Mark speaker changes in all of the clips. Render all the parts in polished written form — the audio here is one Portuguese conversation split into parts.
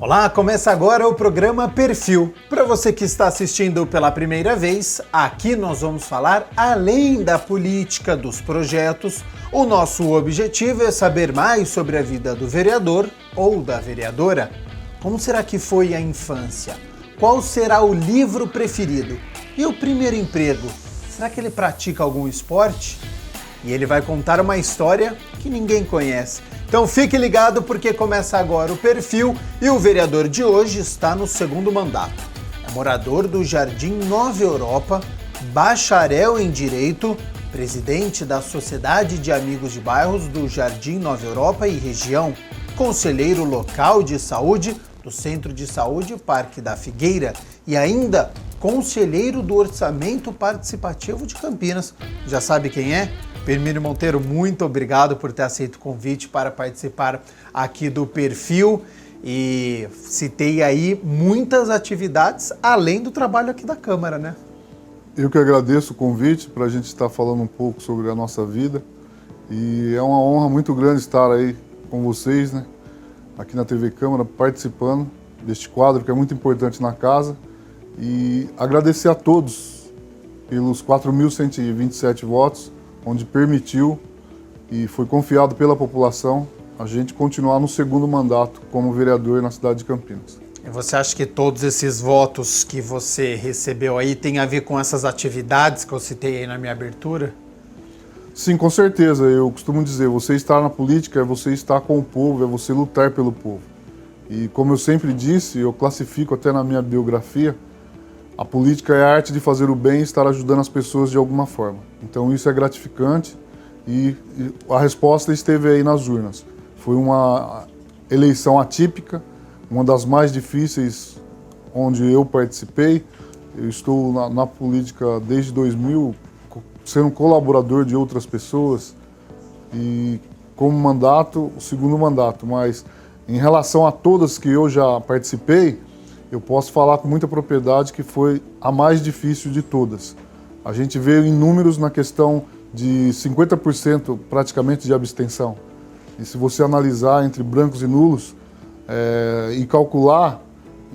Speaker 1: Olá, começa agora o programa Perfil. Para você que está assistindo pela primeira vez, aqui nós vamos falar além da política, dos projetos. O nosso objetivo é saber mais sobre a vida do vereador ou da vereadora. Como será que foi a infância? Qual será o livro preferido? E o primeiro emprego? Será que ele pratica algum esporte? E ele vai contar uma história que ninguém conhece. Então fique ligado porque começa agora o Perfil e o vereador de hoje está no segundo mandato. É morador do Jardim Nova Europa, bacharel em Direito, presidente da Sociedade de Amigos de Bairros do Jardim Nova Europa e região, conselheiro local de saúde do Centro de Saúde Parque da Figueira e ainda conselheiro do Orçamento Participativo de Campinas. Já sabe quem é? Firmino Monteiro, muito obrigado por ter aceito o convite para participar aqui do Perfil e citei aí muitas atividades além do trabalho aqui da Câmara, né?
Speaker 2: Eu que agradeço o convite para a gente estar falando um pouco sobre a nossa vida e é uma honra muito grande estar aí com vocês, né? Aqui na TV Câmara, participando deste quadro que é muito importante na casa e agradecer a todos pelos 4.127 votos, onde permitiu e foi confiado pela população a gente continuar no segundo mandato como vereador na cidade de Campinas.
Speaker 1: E você acha que todos esses votos que você recebeu aí tem a ver com essas atividades que eu citei aí na minha abertura?
Speaker 2: Sim, com certeza. Eu costumo dizer, você estar na política é você estar com o povo, é você lutar pelo povo. E como eu sempre disse, eu classifico até na minha biografia, a política é a arte de fazer o bem e estar ajudando as pessoas de alguma forma. Então isso é gratificante e a resposta esteve aí nas urnas. Foi uma eleição atípica, uma das mais difíceis onde eu participei. Eu estou na política desde 2000, sendo colaborador de outras pessoas e como mandato, o segundo mandato. Mas em relação a todas que eu já participei, eu posso falar com muita propriedade que foi a mais difícil de todas. A gente veio em números na questão de 50% praticamente de abstenção. E se você analisar entre brancos e nulos e calcular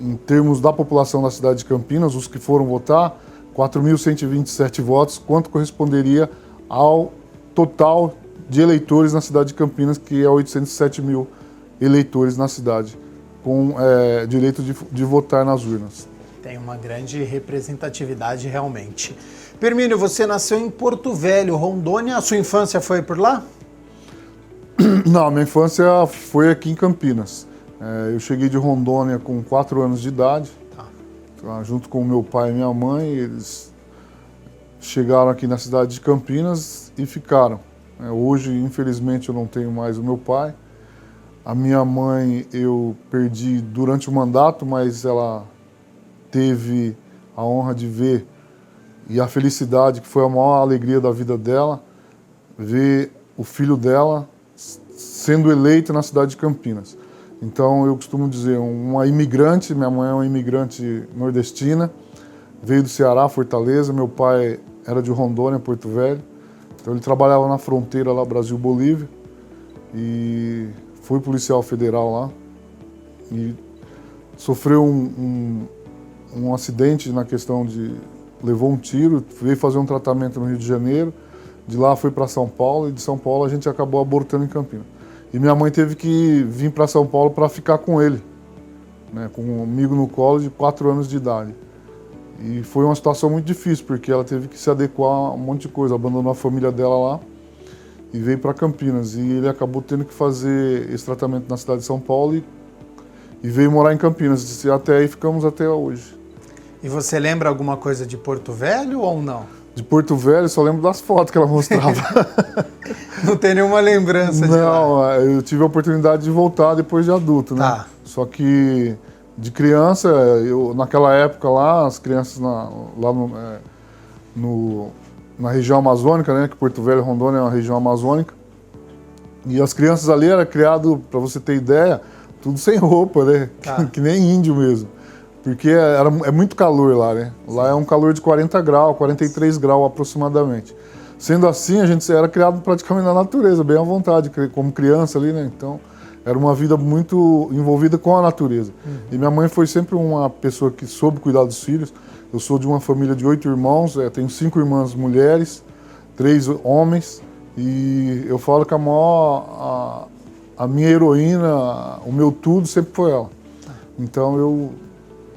Speaker 2: em termos da população da cidade de Campinas, os que foram votar, 4.127 votos, quanto corresponderia ao total de eleitores na cidade de Campinas, que é 807 mil eleitores na cidade, com direito de votar nas urnas.
Speaker 1: Tem uma grande representatividade realmente. Firmino, você nasceu em Porto Velho, Rondônia. A sua infância foi por lá?
Speaker 2: Não, minha infância foi aqui em Campinas. Eu cheguei de Rondônia com 4 anos de idade, junto com meu pai e minha mãe. Eles chegaram aqui na cidade de Campinas e ficaram. Hoje, infelizmente, eu não tenho mais o meu pai. A minha mãe eu perdi durante o mandato, mas ela teve a honra de ver e a felicidade, que foi a maior alegria da vida dela, ver o filho dela sendo eleito na cidade de Campinas. Então eu costumo dizer, uma imigrante, minha mãe é uma imigrante nordestina, veio do Ceará, Fortaleza, meu pai era de Rondônia, Porto Velho, então ele trabalhava na fronteira lá, Brasil-Bolívia, e foi policial federal lá e sofreu um acidente na questão de... levou um tiro, veio fazer um tratamento no Rio de Janeiro, de lá foi para São Paulo e de São Paulo a gente acabou abortando em Campinas. E minha mãe teve que vir para São Paulo para ficar com ele, né, com um amigo no colo de 4 anos de idade. E foi uma situação muito difícil, porque ela teve que se adequar a um monte de coisa, abandonou a família dela lá e veio para Campinas. E ele acabou tendo que fazer esse tratamento na cidade de São Paulo e veio morar em Campinas. E até aí ficamos até hoje.
Speaker 1: E você lembra alguma coisa de Porto Velho ou não?
Speaker 2: De Porto Velho, só lembro das fotos que ela mostrava.
Speaker 1: Não tem nenhuma lembrança de lá?
Speaker 2: Não, eu tive a oportunidade de voltar depois de adulto, né?
Speaker 1: Tá.
Speaker 2: Só que de criança, naquela época lá, as crianças lá na região amazônica, né? Que Porto Velho e Rondônia é uma região amazônica. E as crianças ali eram criadas, para você ter ideia, tudo sem roupa, né?
Speaker 1: Tá.
Speaker 2: Que nem índio mesmo. Porque é muito calor lá, né? Lá é um calor de 40 graus, 43 graus aproximadamente. Sendo assim, a gente era criado praticamente na natureza, bem à vontade, como criança ali, né? Então, era uma vida muito envolvida com a natureza. E minha mãe foi sempre uma pessoa que soube cuidar dos filhos. Eu sou de uma família de 8 irmãos, tenho 5 irmãs mulheres, 3 homens, e eu falo que a minha heroína, o meu tudo sempre foi ela. Então eu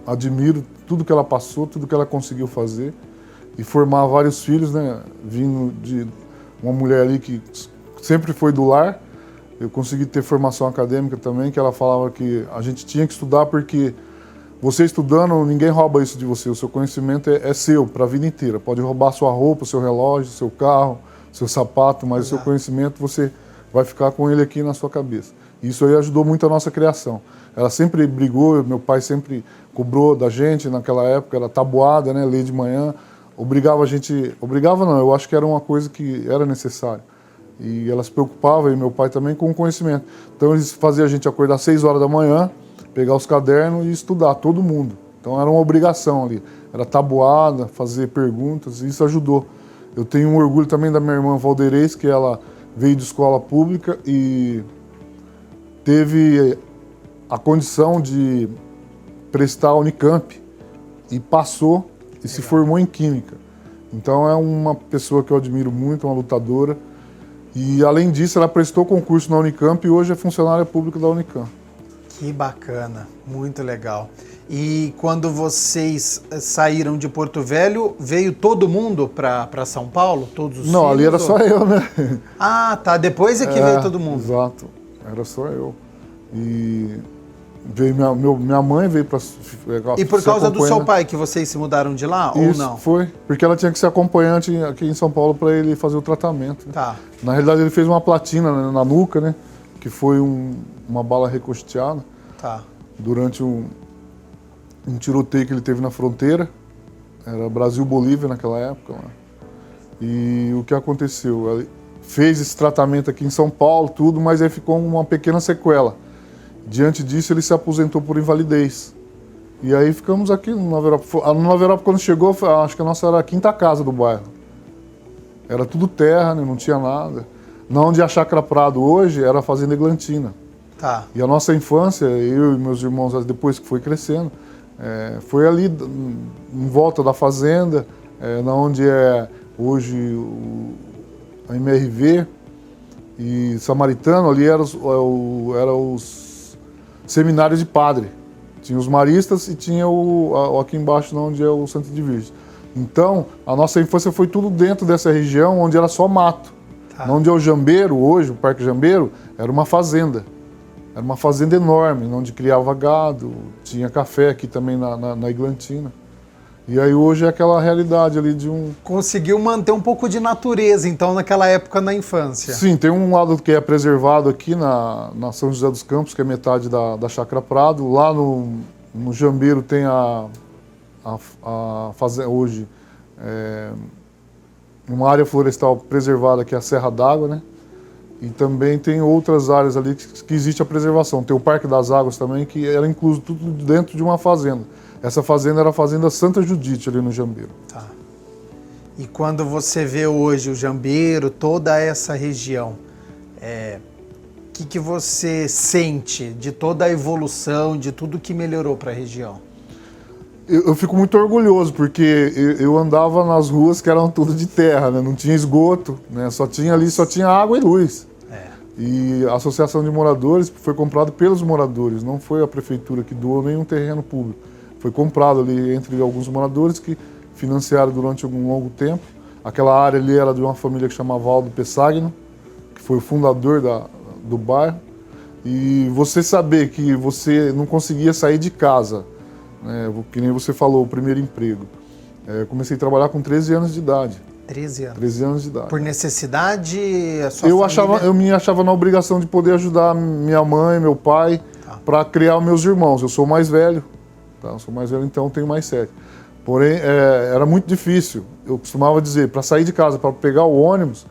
Speaker 2: admiro tudo que ela passou, tudo que ela conseguiu fazer e formar vários filhos, né? Vindo de uma mulher ali que sempre foi do lar. Eu consegui ter formação acadêmica também, que ela falava que a gente tinha que estudar porque você estudando, ninguém rouba isso de você. O seu conhecimento é seu para a vida inteira. Pode roubar sua roupa, seu relógio, seu carro, seu sapato, mas o seu conhecimento você vai ficar com ele aqui na sua cabeça. Isso aí ajudou muito a nossa criação. Ela sempre brigou, meu pai sempre cobrou da gente, naquela época era tabuada, né, lei de manhã, obrigava a gente, obrigava não, eu acho que era uma coisa que era necessária. E ela se preocupava, e meu pai também, com o conhecimento. Então eles faziam a gente acordar às 6 horas da manhã, pegar os cadernos e estudar, todo mundo. Então era uma obrigação ali, era tabuada, fazer perguntas, e isso ajudou. Eu tenho um orgulho também da minha irmã Valderez, que ela veio de escola pública e teve a condição de prestar a Unicamp e passou e se formou em Química. Então é uma pessoa que eu admiro muito, uma lutadora. E além disso, ela prestou concurso na Unicamp e hoje é funcionária pública da Unicamp.
Speaker 1: Que bacana, muito legal. E quando vocês saíram de Porto Velho, veio todo mundo para São Paulo? Todos os
Speaker 2: Não,
Speaker 1: filhos,
Speaker 2: ali era
Speaker 1: ou...
Speaker 2: só eu, né?
Speaker 1: Ah, tá. Depois é que veio todo mundo.
Speaker 2: Exato. Era só eu. E veio minha mãe veio para...
Speaker 1: E por causa do seu pai que vocês se mudaram de lá, ou não?
Speaker 2: Foi, porque ela tinha que ser acompanhante aqui em São Paulo para ele fazer o tratamento. Né?
Speaker 1: Tá.
Speaker 2: Na realidade, ele fez uma platina na nuca, né? Que foi uma bala recosteada.
Speaker 1: Tá.
Speaker 2: Durante um tiroteio que ele teve na fronteira. Era Brasil-Bolívia naquela época. Né? E o que aconteceu? Ele fez esse tratamento aqui em São Paulo, tudo, mas aí ficou uma pequena sequela. Diante disso, ele se aposentou por invalidez. E aí ficamos aqui no Nova Europa. No Nova Europa, quando chegou, acho que a nossa era a 5ª casa do bairro. Era tudo terra, né? Não tinha nada. Na onde é a Chácara Prado hoje, era a Fazenda Eglantina.
Speaker 1: Tá.
Speaker 2: E a nossa infância, eu e meus irmãos, depois que foi crescendo, foi ali em volta da fazenda, na onde é hoje a MRV e Samaritano, ali eram os seminários de padre. Tinha os maristas e tinha aqui embaixo onde é o Santo de Virgem. Então, a nossa infância foi tudo dentro dessa região onde era só mato. Tá. Onde é o Jambeiro, hoje, o Parque Jambeiro, era uma fazenda. Era uma fazenda enorme, onde criava gado, tinha café aqui também na Eglantina. E aí hoje é aquela realidade ali de um...
Speaker 1: Conseguiu manter um pouco de natureza, então, naquela época, na infância.
Speaker 2: Sim, tem um lado que é preservado aqui na São José dos Campos, que é metade da Chácara Prado. Lá no Jambeiro tem a fazenda, hoje, uma área florestal preservada, que é a Serra d'Água, né? E também tem outras áreas ali que existe a preservação. Tem o Parque das Águas também, que era incluso tudo dentro de uma fazenda. Essa fazenda era a Fazenda Santa Judite, ali no Jambeiro.
Speaker 1: Tá. E quando você vê hoje o Jambeiro, toda essa região, o que você sente de toda a evolução, de tudo que melhorou para a região?
Speaker 2: Eu fico muito orgulhoso, porque eu andava nas ruas que eram tudo de terra, né? Não tinha esgoto, né? Só tinha água e luz. E a Associação de Moradores foi comprada pelos moradores, não foi a prefeitura que doou nenhum terreno público. Foi comprado ali entre alguns moradores que financiaram durante algum longo tempo. Aquela área ali era de uma família que chamava Aldo Pessagno, que foi o fundador do bairro. E você saber que você não conseguia sair de casa, né, que nem você falou, o primeiro emprego. Eu comecei a trabalhar com 13 anos de idade.
Speaker 1: 13 anos?
Speaker 2: 13 anos de idade.
Speaker 1: Por necessidade, a sua família...
Speaker 2: Eu me achava na obrigação de poder ajudar minha mãe, meu pai, para criar os meus irmãos. Eu sou o mais velho, tá? Eu sou mais velho, então tenho mais 7. Porém, era muito difícil. Eu costumava dizer, para sair de casa, para pegar o ônibus,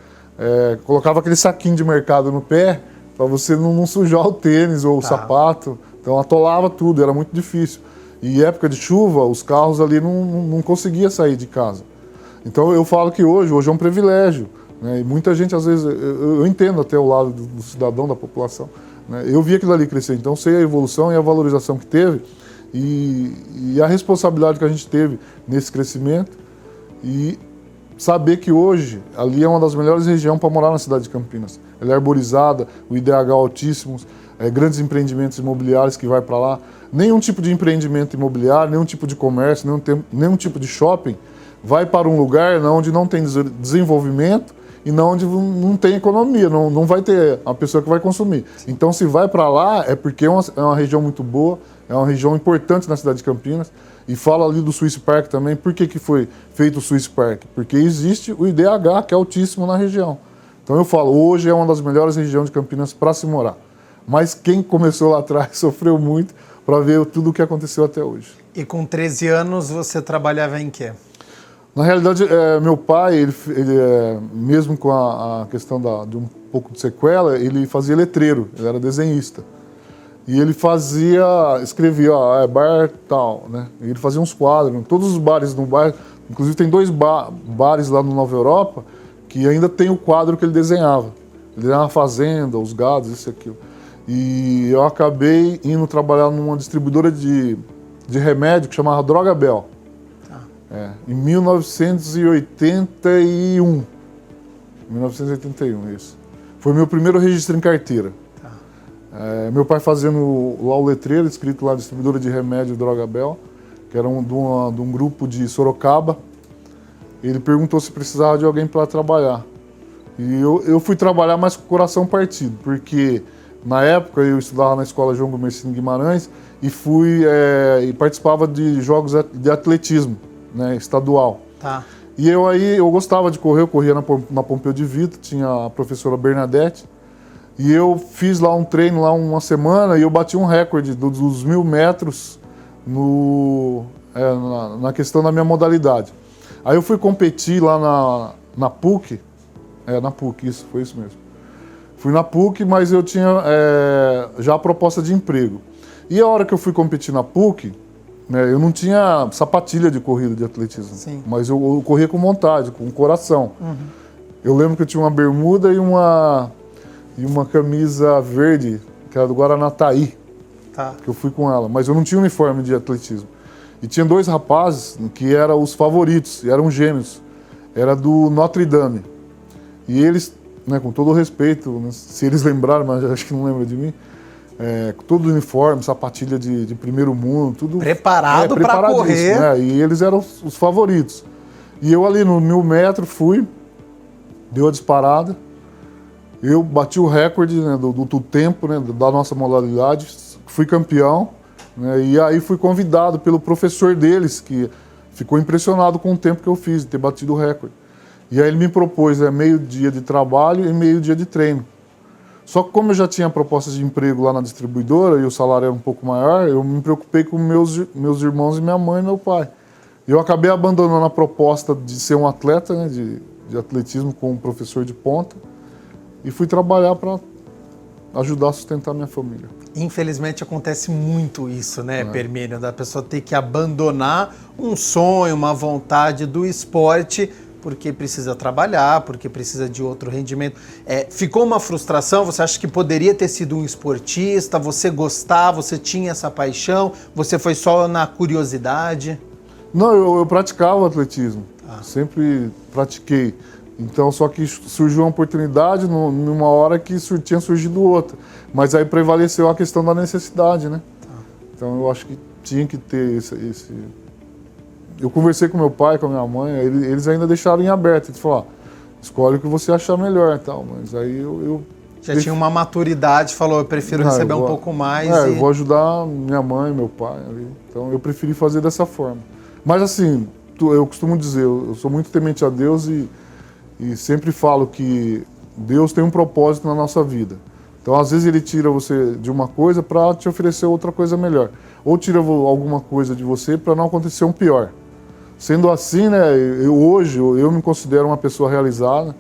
Speaker 2: colocava aquele saquinho de mercado no pé, para você não sujar o tênis ou o sapato. Então atolava tudo, era muito difícil. E época de chuva, os carros ali não conseguiam sair de casa. Então eu falo que hoje é um privilégio, né? E muita gente, às vezes, eu entendo até o lado do cidadão, da população, né? Eu vi aquilo ali crescer, então sei a evolução e a valorização que teve e a responsabilidade que a gente teve nesse crescimento e saber que hoje ali é uma das melhores regiões para morar na cidade de Campinas. Ela é arborizada, o IDH altíssimos, grandes empreendimentos imobiliários que vai para lá. Nenhum tipo de empreendimento imobiliário, nenhum tipo de comércio, nenhum tipo de shopping vai para um lugar onde não tem desenvolvimento e onde não tem economia, não vai ter a pessoa que vai consumir. Então, se vai para lá, é porque é uma região muito boa, é uma região importante na cidade de Campinas. E fala ali do Swiss Park também. Por que foi feito o Swiss Park? Porque existe o IDH, que é altíssimo na região. Então eu falo, hoje é uma das melhores regiões de Campinas para se morar. Mas quem começou lá atrás sofreu muito para ver tudo o que aconteceu até hoje.
Speaker 1: E com 13 anos você trabalhava em quê?
Speaker 2: Na realidade, meu pai, ele mesmo com a questão de um pouco de sequela, ele fazia letreiro, ele era desenhista. E ele escrevia, bar tal, né? E ele fazia uns quadros, todos os bares no bairro, inclusive tem 2 bares lá no Nova Europa, que ainda tem o quadro que ele desenhava. Ele desenhava a fazenda, os gados, isso e aquilo. E eu acabei indo trabalhar numa distribuidora de remédio que chamava Droga Bel. Em 1981. 1981, isso. Foi meu primeiro registro em carteira. Meu pai fazendo lá o letreiro, escrito lá, distribuidora de remédio Droga Bel, que era de um grupo de Sorocaba. Ele perguntou se precisava de alguém para trabalhar. E eu fui trabalhar mais com o coração partido, porque na época eu estudava na escola João Gomercindo Guimarães e e participava de jogos de atletismo, né, estadual.
Speaker 1: Tá.
Speaker 2: E eu gostava de correr, eu corria na Pompeu de Vito, tinha a professora Bernadette. E eu fiz lá um treino, lá uma semana, e eu bati um recorde dos 1.000 metros na questão da minha modalidade. Aí eu fui competir lá na PUC, na PUC, foi isso mesmo. Fui na PUC, mas eu tinha já a proposta de emprego. E a hora que eu fui competir na PUC, né, eu não tinha sapatilha de corrida de atletismo.
Speaker 1: Sim.
Speaker 2: Mas eu corria com vontade, com coração.
Speaker 1: Uhum.
Speaker 2: Eu lembro que eu tinha uma bermuda e uma camisa verde, que era do Guaranataí,
Speaker 1: Tá.
Speaker 2: que eu fui com ela. Mas eu não tinha uniforme de atletismo. E tinha 2 rapazes que eram os favoritos, e eram gêmeos. Era do Notre Dame. E eles, né, com todo o respeito, né, se eles lembraram, mas acho que não lembram de mim, com todo o uniforme, sapatilha de primeiro mundo, tudo...
Speaker 1: Preparado para correr.
Speaker 2: Né, e eles eram os favoritos. E eu ali no 1.000 metros fui, deu a disparada, eu bati o recorde, né, do tempo, né, da nossa modalidade, fui campeão, né, e aí fui convidado pelo professor deles, que ficou impressionado com o tempo que eu fiz, de ter batido o recorde. E aí ele me propôs meio dia de trabalho e meio dia de treino. Só que como eu já tinha propostas de emprego lá na distribuidora e o salário era um pouco maior, eu me preocupei com meus irmãos e minha mãe e meu pai. E eu acabei abandonando a proposta de ser um atleta, né, de atletismo com um professor de ponta, e fui trabalhar para ajudar a sustentar minha família.
Speaker 1: Infelizmente acontece muito isso, né, Permínio? Da pessoa ter que abandonar um sonho, uma vontade do esporte, porque precisa trabalhar, porque precisa de outro rendimento. Ficou uma frustração? Você acha que poderia ter sido um esportista? Você gostava? Você tinha essa paixão? Você foi só na curiosidade?
Speaker 2: Não, eu praticava atletismo. Sempre pratiquei. Então, só que surgiu uma oportunidade numa hora que tinha surgido outra. Mas aí prevaleceu a questão da necessidade, né? Então, eu acho que tinha que ter esse... Eu conversei com meu pai, com a minha mãe, eles ainda deixaram em aberto. Eles falaram, escolhe o que você achar melhor e tal. Mas aí eu
Speaker 1: já tinha uma maturidade, falou, eu prefiro receber um pouco mais.
Speaker 2: Eu vou ajudar minha mãe, meu pai. Então, eu preferi fazer dessa forma. Mas assim, eu costumo dizer, eu sou muito temente a Deus e sempre falo que Deus tem um propósito na nossa vida. Então, às vezes, Ele tira você de uma coisa para te oferecer outra coisa melhor. Ou tira alguma coisa de você para não acontecer um pior. Sendo assim, né, hoje eu me considero uma pessoa realizada,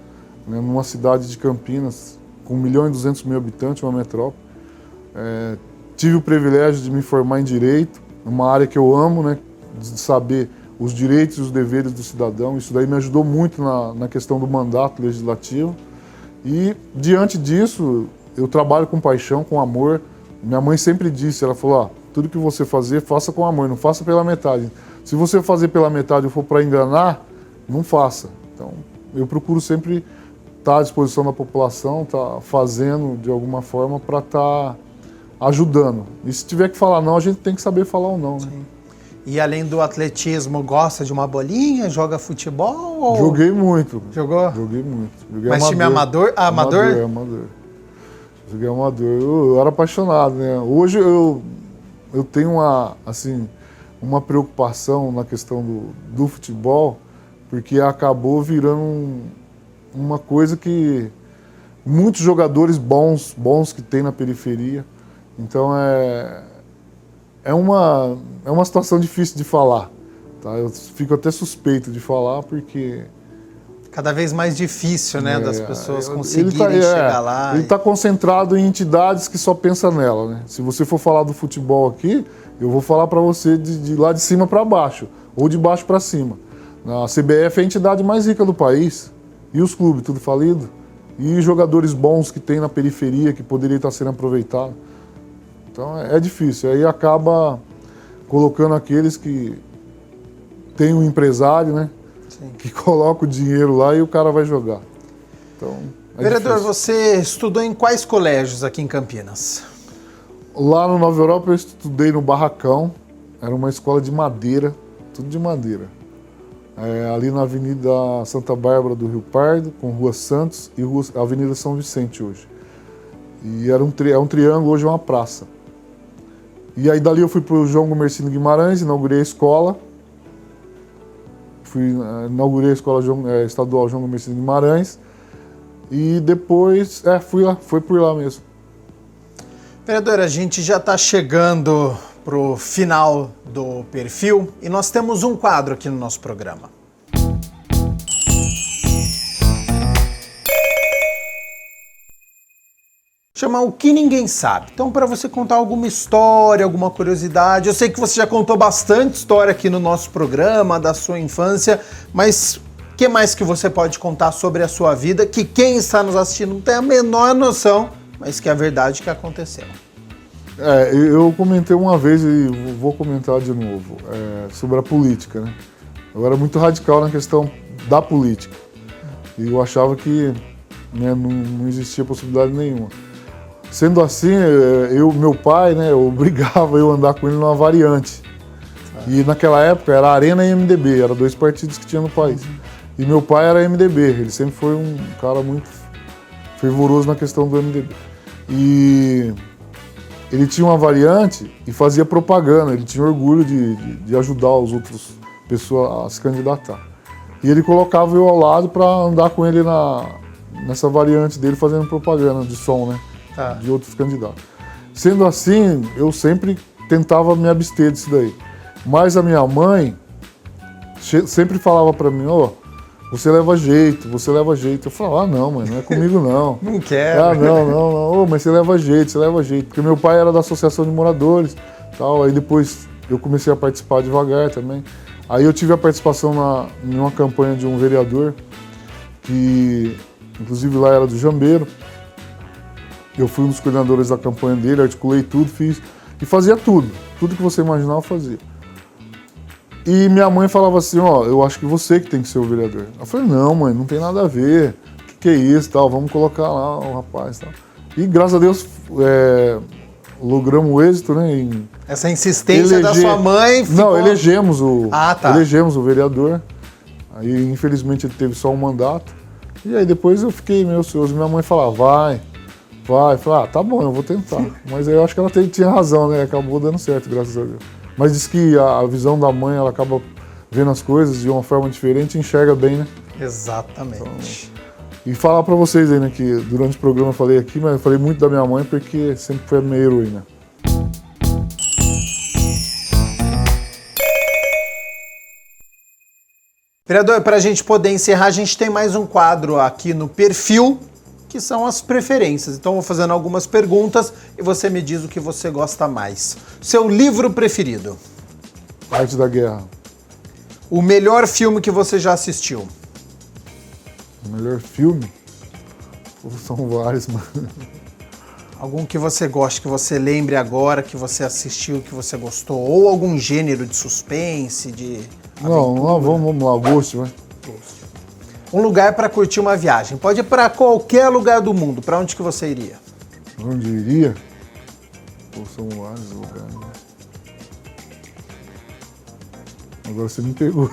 Speaker 2: né, numa cidade de Campinas, com 1.200.000 habitantes, uma metrópole. Tive o privilégio de me formar em Direito, uma área que eu amo, né, de saber os direitos e os deveres do cidadão. Isso daí me ajudou muito na questão do mandato legislativo. E, diante disso, eu trabalho com paixão, com amor. Minha mãe sempre disse, ela falou, ó, tudo que você fazer, faça com amor, não faça pela metade. Se você fazer pela metade ou for para enganar, não faça. Então, eu procuro sempre estar à disposição da população, estar fazendo de alguma forma para estar ajudando. E se tiver que falar não, a gente tem que saber falar ou não. Né?
Speaker 1: E além do atletismo, gosta de uma bolinha, joga futebol? Ou...
Speaker 2: Joguei muito.
Speaker 1: Jogou?
Speaker 2: Joguei muito. Joguei
Speaker 1: Mas time amador? Ah, amador?
Speaker 2: Amador. Joguei amador. Eu era apaixonado, né? Hoje eu tenho uma preocupação na questão do futebol, porque acabou virando uma coisa que muitos jogadores bons que tem na periferia. Então é uma situação difícil de falar. Tá? Eu fico até suspeito de falar, porque...
Speaker 1: Cada vez mais difícil, né, das pessoas conseguirem chegar lá.
Speaker 2: Ele está concentrado em entidades que só pensam nela, né? Se você for falar do futebol aqui, eu vou falar para você de lá de cima para baixo, ou de baixo para cima. A CBF é a entidade mais rica do país, e os clubes, tudo falido, e jogadores bons que tem na periferia, que poderiam estar sendo aproveitados. Então é difícil, aí acaba colocando aqueles que tem um empresário, né? Sim. Que coloca o dinheiro lá e o cara vai jogar. Então,
Speaker 1: vereador,
Speaker 2: difícil.
Speaker 1: Você estudou em quais colégios aqui em Campinas?
Speaker 2: Lá no Nova Europa eu estudei no Barracão, era uma escola de madeira, tudo de madeira. Ali na Avenida Santa Bárbara do Rio Pardo, com Rua Santos e Avenida São Vicente hoje. E era um triângulo, hoje é uma praça. E aí dali eu fui para o João Gomercino Guimarães, inaugurei a escola. Inaugurei a escola estadual João Gomercino Guimarães. E depois, foi por lá mesmo.
Speaker 1: Vereador, a gente já está chegando para o final do perfil e nós temos um quadro aqui no nosso programa. Chama O Que Ninguém Sabe. Então, para você contar alguma história, alguma curiosidade, eu sei que você já contou bastante história aqui no nosso programa, da sua infância, mas o que mais que você pode contar sobre a sua vida, que quem está nos assistindo não tem a menor noção, mas que é a verdade que aconteceu?
Speaker 2: Eu comentei uma vez e vou comentar de novo, sobre a política, né? Eu era muito radical na questão da política e eu achava que, né, não existia possibilidade nenhuma. Sendo assim, meu pai, né, obrigava eu a andar com ele numa variante. E naquela época era Arena e MDB, eram dois partidos que tinha no país. E meu pai era MDB, ele sempre foi um cara muito fervoroso na questão do MDB. E ele tinha uma variante e fazia propaganda, ele tinha orgulho de ajudar as outras pessoas a se candidatar. E ele colocava eu ao lado para andar com ele nessa variante dele fazendo propaganda de som, né? De outros candidatos. Sendo assim, eu sempre tentava me abster disso daí. Mas a minha mãe sempre falava para mim, você leva jeito, você leva jeito. Eu falava, não, mãe, não é comigo não.
Speaker 1: Não quero.
Speaker 2: Não, mas você leva jeito. Porque meu pai era da Associação de Moradores, tal. Aí depois eu comecei a participar devagar também. Aí eu tive a participação em uma campanha de um vereador, que inclusive lá era do Jambeiro. Eu fui um dos coordenadores da campanha dele, articulei tudo, fiz e fazia tudo que você imaginar eu fazia. E minha mãe falava assim, eu acho que você que tem que ser o vereador. Eu falei, não, mãe, não tem nada a ver, o que é isso, tal, vamos colocar lá o rapaz, tal. E graças a Deus logramos o êxito, né?
Speaker 1: Essa insistência da sua mãe ficou...
Speaker 2: Não, elegemos o vereador, aí infelizmente ele teve só um mandato, e aí depois eu fiquei meio ansioso, minha mãe falava, vai. Eu falei, tá bom, eu vou tentar. Mas eu acho que ela tinha razão, né? Acabou dando certo, graças a Deus. Mas diz que a visão da mãe, ela acaba vendo as coisas de uma forma diferente e enxerga bem, né?
Speaker 1: Exatamente.
Speaker 2: Então, e falar pra vocês aí, né, que durante o programa eu falei aqui, mas eu falei muito da minha mãe porque sempre foi a minha heroína.
Speaker 1: Vereador, para a gente poder encerrar, a gente tem mais um quadro aqui no perfil, que são as preferências. Então eu vou fazendo algumas perguntas e você me diz o que você gosta mais. Seu livro preferido?
Speaker 2: Arte da Guerra.
Speaker 1: O melhor filme que você já assistiu?
Speaker 2: O melhor filme? São vários, mano.
Speaker 1: Algum que você goste, que você lembre agora, que você assistiu, que você gostou? Ou algum gênero de suspense, de
Speaker 2: Não, vamos lá, Ghost, vai.
Speaker 1: Um lugar para curtir uma viagem. Pode ir para qualquer lugar do mundo. Para onde que você iria?
Speaker 2: Onde eu iria? Pô, são vários lugares. Agora você me pegou.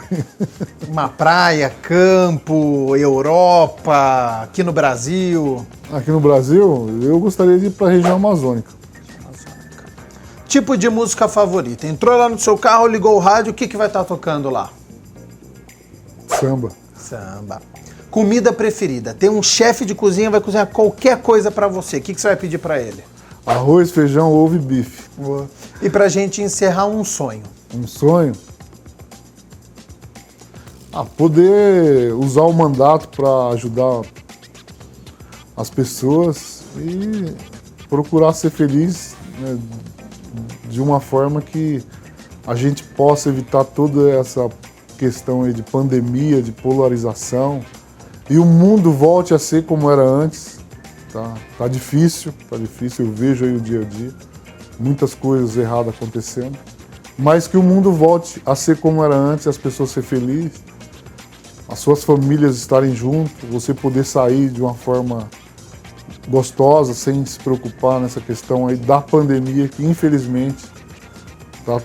Speaker 1: Uma praia, campo, Europa, aqui no Brasil.
Speaker 2: Aqui no Brasil, eu gostaria de ir para a região amazônica.
Speaker 1: Tipo de música favorita. Entrou lá no seu carro, ligou o rádio, o que vai estar tocando lá?
Speaker 2: Samba.
Speaker 1: Samba. Comida preferida. Tem um chefe de cozinha, vai cozinhar qualquer coisa para você. O que você vai pedir para ele?
Speaker 2: Arroz, feijão, ovo e bife.
Speaker 1: Boa. E pra gente encerrar, um sonho.
Speaker 2: Um sonho? Poder usar o mandato para ajudar as pessoas e procurar ser feliz, né, de uma forma que a gente possa evitar toda essa questão aí de pandemia, de polarização, e o mundo volte a ser como era antes. Tá difícil, eu vejo aí o dia a dia, muitas coisas erradas acontecendo, mas que o mundo volte a ser como era antes, as pessoas serem felizes, as suas famílias estarem juntos, você poder sair de uma forma gostosa, sem se preocupar nessa questão aí da pandemia, que infelizmente está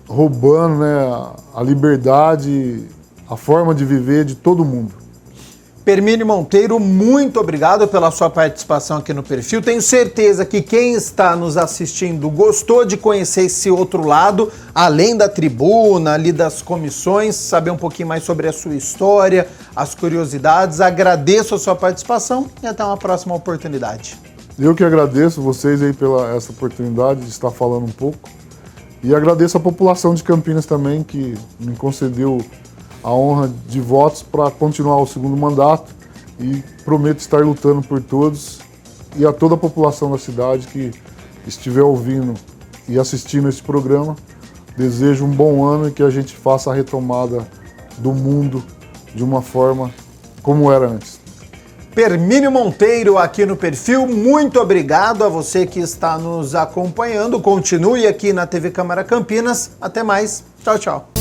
Speaker 2: roubando, né, a liberdade, a forma de viver de todo mundo.
Speaker 1: Permínio Monteiro, muito obrigado pela sua participação aqui no Perfil. Tenho certeza que quem está nos assistindo gostou de conhecer esse outro lado, além da tribuna, ali das comissões, saber um pouquinho mais sobre a sua história, as curiosidades. Agradeço a sua participação e até uma próxima oportunidade.
Speaker 2: Eu que agradeço vocês aí pela essa oportunidade de estar falando um pouco. E agradeço a população de Campinas também, que me concedeu a honra de votos para continuar o segundo mandato, e prometo estar lutando por todos, e a toda a população da cidade que estiver ouvindo e assistindo esse programa, desejo um bom ano e que a gente faça a retomada do mundo de uma forma como era antes.
Speaker 1: Permínio Monteiro aqui no Perfil, muito obrigado a você que está nos acompanhando. Continue aqui na TV Câmara Campinas. Até mais. Tchau, tchau.